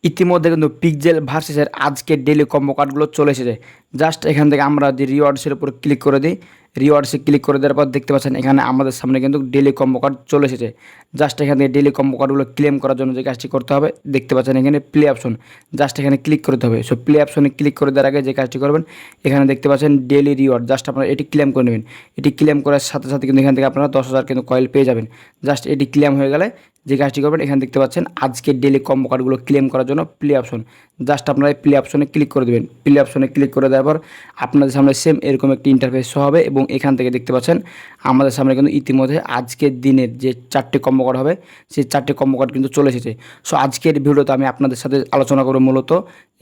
ইতিমধ্যে কিন্তু পিক্সেল ভার্সেসের আজকের ডেলি কম্বো কার্ডগুলো চলে এসেছে। জাস্ট এখান থেকে আমরা যে রিওয়ার্ডসের উপর ক্লিক করে দিই, রিওয়ার্ডসে ক্লিক করে দেওয়ার পর দেখতে পাচ্ছেন এখানে আমাদের সামনে কিন্তু ডেলি কম্বো কার্ড চলে এসেছে। জাস্ট এখান থেকে ডেলি কম্বো কার্ডগুলো ক্লেম করার জন্য যে কাজটি করতে হবে, দেখতে পাচ্ছেন এখানে প্লে অপশন, জাস্ট এখানে ক্লিক করতে হবে। সো প্লে অপশনে ক্লিক করে দেওয়ার আগে যে কাজটি করবেন, এখানে দেখতে পাচ্ছেন ডেলি রিওয়ার্ড, জাস্ট আপনারা এটি ক্লেম করে নেবেন। এটি ক্লেম করার সাথে সাথে কিন্তু এখান থেকে আপনারা 10,000 কিন্তু কয়েল পেয়ে যাবেন। জাস্ট এটি ক্লেম হয়ে গেলে যে কাজটি করবেন, এখানে দেখতে পাচ্ছেন আজকের ডেলি কম্বো কার্ডগুলো ক্লেম করার জন্য প্লে অপশন, জাস্ট আপনারা এই প্লে অপশনে ক্লিক করে দেবেন। প্লে অপশনে ক্লিক করে দেওয়ার পর আপনাদের সামনে সেম এরকম একটি ইন্টারফেস শো হবে এবং এখান থেকে দেখতে পাচ্ছেন আমাদের সামনে কিন্তু ইতিমধ্যে আজকের দিনের যে 4টি কম্বো কার্ড হবে, সেই 4টি কম্বো কার্ড কিন্তু চলে এসেছে। সো আজকের ভিডিওতে আমি আপনাদের সাথে আলোচনা করব মূলত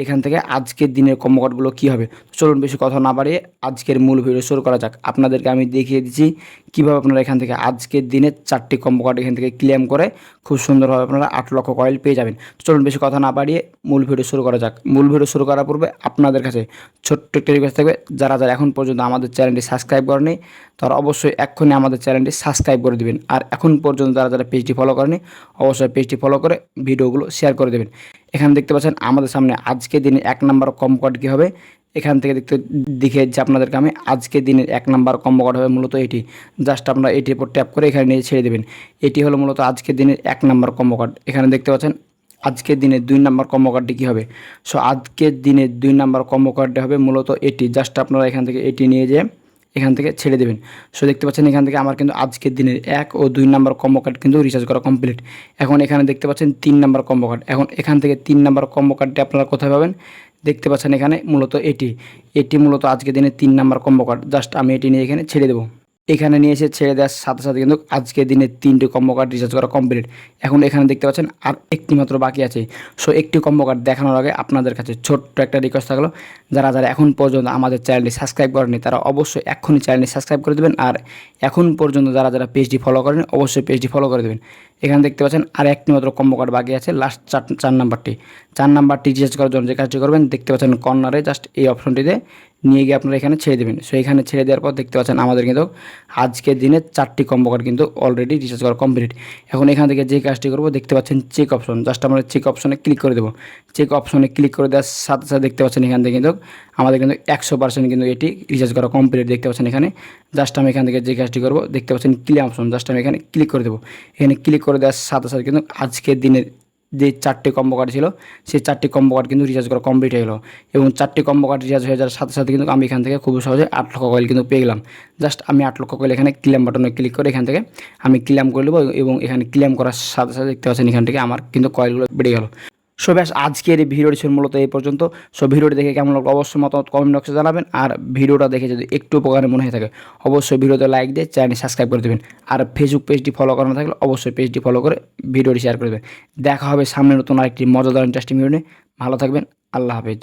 এখান থেকে আজকের দিনের কম্বো কার্ডগুলো কী হবে। চলুন বেশি কথা না বাড়িয়ে আজকের মূল ভিডিও শুরু করা যাক। আপনাদেরকে আমি দেখিয়ে দিচ্ছি কীভাবে আপনারা এখান থেকে আজকের দিনে 4টি কম্বো কার্ড এখান থেকে ক্লেম করে খুব সুন্দরভাবে আপনারা 8 লক্ষ কয়েল পেয়ে যাবেন। চলুন বেশি কথা না বাড়িয়ে মূল ভিডিও শুরু করা যাক। মূল ভিডিও শুরু করার পূর্বে আপনাদের কাছে ছোট্ট একটা রিকোয়েস্ট থাকবে, যারা যারা এখন পর্যন্ত আমাদের চ্যানেলটি সাবস্ক্রাইব করেনি তারা অবশ্যই এক্ষুনি আমাদের চ্যানেলটি সাবস্ক্রাইব করে দেবেন। আর এখন পর্যন্ত যারা যারা পেজটি ফলো করেনি অবশ্যই পেজটি ফলো করে ভিডিওগুলো শেয়ার করে দেবেন। এখানে দেখতে পাচ্ছেন আমাদের সামনে আজকের দিনে 1 নম্বর কম্বো কার্ড কী হবে, এখান থেকে দেখে যে আপনাদেরকে আমি আজকের দিনের 1 নম্বর কম্বো কার্ড হবে মূলত এটি। জাস্ট আপনারা এটির উপর ট্যাপ করে এখানে নিয়ে ছেড়ে দেবেন। এটি হলো মূলত আজকের দিনের 1 নম্বর কম্বো কার্ড। এখানে দেখতে পাচ্ছেন আজকের দিনে 2 নম্বর কম্বো কার্ডটি কী হবে। সো আজকের দিনে 2 নম্বর কম্বো কার্ডটি হবে মূলত এটি। জাস্ট আপনারা এখান থেকে এটি নিয়ে যেয়ে এখান থেকে ছেড়ে দেবেন। সো দেখতে পাচ্ছেন এখান থেকে আমার কিন্তু আজকের দিনের 1 ও 2 নম্বর কম্বো কার্ড কিন্তু রিচার্জ করা কমপ্লিট। এখন এখানে দেখতে পাচ্ছেন 3 নম্বর কম্বো কার্ড। এখন এখান থেকে 3 নম্বর কম্বো কার্ডটি আপনারা কোথায় পাবেন, দেখতে পাচ্ছেন এখানে মূলত এটি মূলত আজকের দিনে 3 নম্বর কম্বো কার্ড। জাস্ট আমি এটি নিয়ে এখানে ছেড়ে দেবো। এখানে নিয়ে এসে ছেড়ে দেওয়ার সাথে সাথে কিন্তু আজকের দিনে 3টি কম্বো কার্ড রিচার্জ করা কমপ্লিট। এখন এখানে দেখতে পাচ্ছেন আর একটি মাত্র বাকি আছে। সো একটি কম্বো কার্ড দেখানোর আগে আপনাদের কাছে ছোট্ট একটা রিকোয়েস্ট থাকলো, যারা যারা এখন পর্যন্ত আমাদের চ্যানেলটি সাবস্ক্রাইব করেনি তারা অবশ্যই এক্ষুনি চ্যানেলটি সাবস্ক্রাইব করে দেবেন। আর এখন পর্যন্ত যারা যারা পেজটি ফলো করেন অবশ্যই পেজটি ফলো করে দেবেন। এখানে দেখতে পাচ্ছেন আর একটি মাত্র কম্বো কার্ড বাকি আছে, লাস্ট 4 নাম্বারটি রিচার্জ করার জন্য যে কাজটি করবেন, দেখতে পাচ্ছেন কর্নারে জাস্ট এই অপশনটিতে নিয়ে গিয়ে আপনারা এখানে ছেড়ে দেবেন। সো এখানে ছেড়ে দেওয়ার পর দেখতে পাচ্ছেন আমাদের কিন্তু আজকের দিনে 4টি কম্বো কার্ড কিন্তু অলরেডি রিচার্জ করা কমপ্লিট। এখন এখান থেকে যে কাজটি করবো, দেখতে পাচ্ছেন চেক অপশন, জাস্ট আমরা চেক অপশনে ক্লিক করে দেবো। চেক অপশনে ক্লিক করে দেওয়ার সাথে সাথে দেখতে পাচ্ছেন এখান থেকে কিন্তু আমাদের কিন্তু 100% কিন্তু এটি রিচার্জ করা কমপ্লিট। দেখতে পাচ্ছেন এখানে জাস্ট আমি এখান থেকে যে কাজটি করবো, দেখতে পাচ্ছেন ক্লিয়ার অপশন, জাস্ট আমি এখানে ক্লিক করে দেবো। এখানে ক্লিক করে দেওয়ার সাথে সাথে কিন্তু আজকের দিনের যে 4টি কম্বো কার্ড ছিল সেই 4টি কম্বো কার্ড কিন্তু রিচার্জ করা কমপ্লিট হয়ে গেলো। এবং 4টি কম্বো কার্ড রিচার্জ হয়ে যাওয়ার সাথে সাথে কিন্তু আমি এখান থেকে খুব সহজে 8 লক্ষ কয়েল কিন্তু পেয়ে গেলাম। জাস্ট আমি 8 লক্ষ কয়েল এখানে ক্লেম বাটনে ক্লিক করে এখান থেকে আমি ক্লেম করে নেবো এবং এখানে ক্লেম করার সাথে সাথে দেখতে পাচ্ছেন এখান থেকে আমার কিন্তু কয়েলগুলো বেড়ে গেল। সো ব্যাস আজকের এই ভিডিওটি ছিল মূলত এই পর্যন্ত। সো ভিডিওটি দেখে কেমন লাগলো অবশ্যই মতামত কমেন্ট বক্সে জানাবেন। আর ভিডিওটা দেখে যদি একটু উপকারে মনে হয়ে থাকে অবশ্যই ভিডিওতে লাইক দিয়ে চ্যানেল সাবস্ক্রাইব করে দেবেন। আর ফেসবুক পেজটি ফলো করা না থাকলে অবশ্যই পেজটি ফলো করে ভিডিওটি শেয়ার করে দেবেন। দেখা হবে সামনে নতুন আরেকটি মজাদার ইন্টারেস্টিং ভিডিও নিয়ে। ভালো থাকবেন, আল্লাহ হাফেজ।